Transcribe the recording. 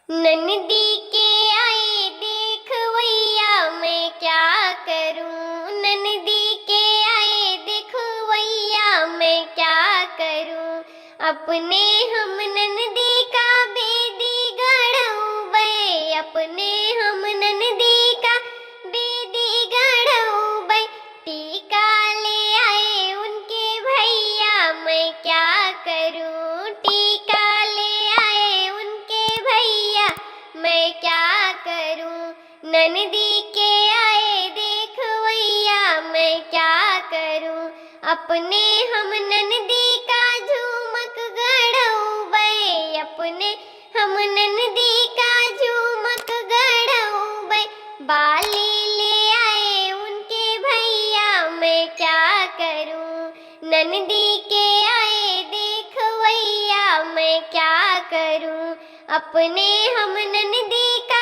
नंदी के आए देख वैया मैं क्या करूं। नंदी के आए देख वैया मैं क्या करूं। अपने हम नंदी का बेदी गढ़ऊ बे। अपने हम नंदी का बेदी गढ़ऊ बे। टीका ले आए उनके भैया मैं क्या करूं। टीका ले आए उनके भैया मैं क्या करूं। नंदी के आए देख वैया मैं क्या करूं। अपने हम नंदी का झूमक गढ़ऊ बे। अपने हम नंदी का झूमक गढ़ऊ बे। बाली ले आए उनके भैया मैं क्या करूं। नंदी के आए देख वैया मैं क्या करूं। अपने हम नंदी का